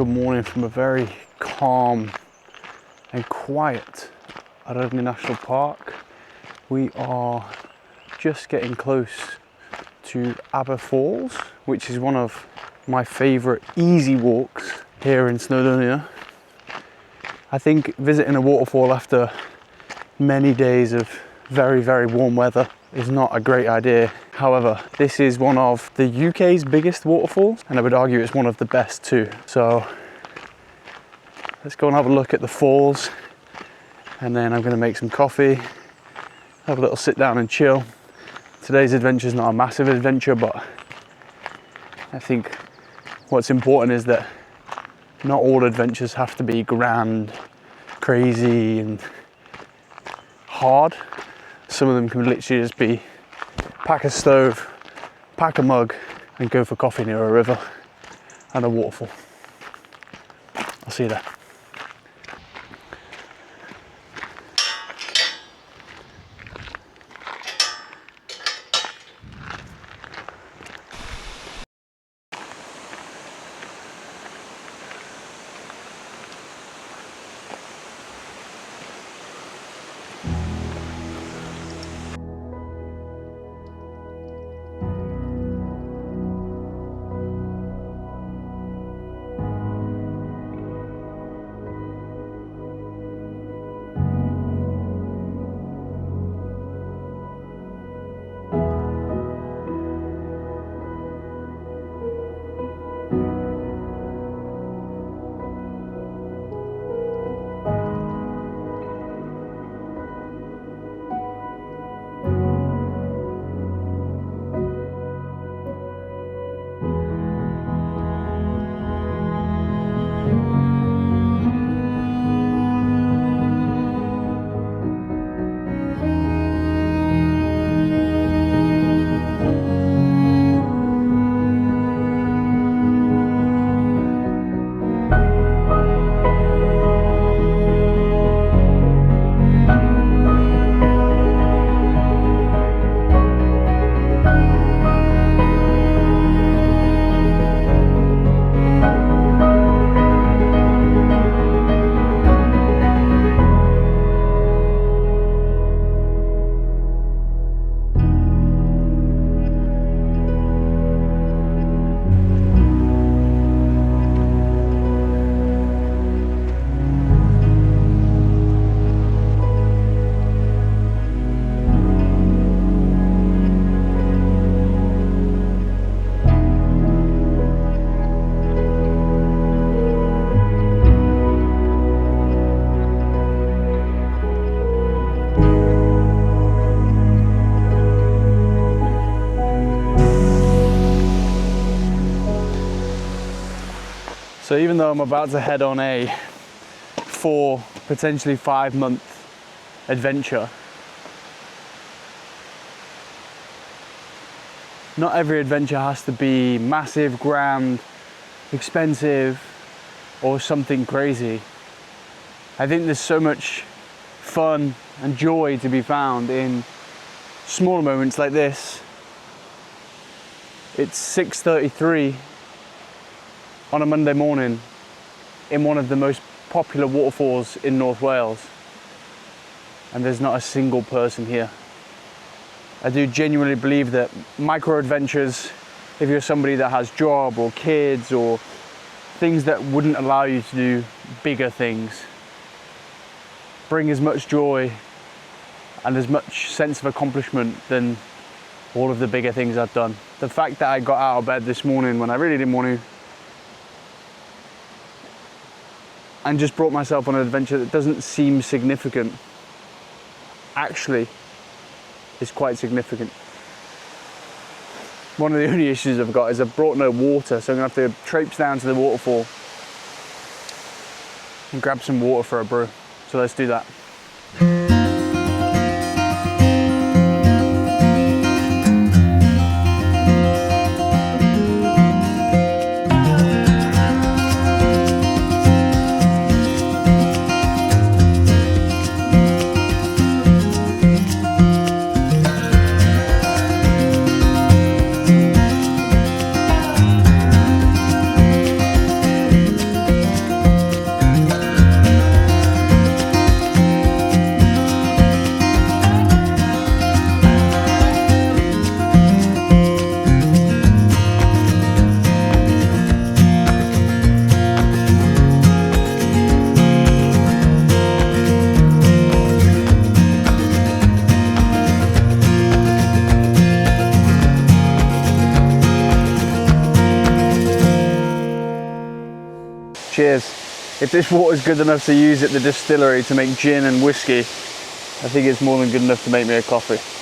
good morning from a very calm and quiet Aradni National Park. We are just getting close to Aber Falls, which is one of my favourite easy walks here in Snowdonia. I think visiting a waterfall after many days of very, very warm weather is not a great idea. However, this is one of the UK's biggest waterfalls, and I would argue it's one of the best too. So let's go and have a look at the falls, and then I'm going to make some coffee, have a little sit down and chill. Today's adventure is not a massive adventure, but I think what's important is that not all adventures have to be grand, crazy and hard. Some of them can literally just be pack a stove, pack a mug and go for coffee near a river and a waterfall. I'll see you there. So even though I'm about to head on a 4, potentially 5-month adventure, not every adventure has to be massive, grand, expensive, or something crazy. I think there's so much fun and joy to be found in smaller moments like this. It's 6:33 on a Monday morning in one of the most popular waterfalls in North Wales, and there's not a single person here. I do genuinely believe that micro adventures, if you're somebody that has job or kids or things that wouldn't allow you to do bigger things, bring as much joy and as much sense of accomplishment than all of the bigger things I've done. The fact that I got out of bed this morning when I really didn't want to and just brought myself on an adventure that doesn't seem significant, actually is quite significant. One of the only issues I've got is I've brought no water, so I'm gonna have to traipse down to the waterfall and grab some water for a brew. So let's do that. cheers. If this water's good enough to use at the distillery to make gin and whiskey, I think it's more than good enough to make me a coffee.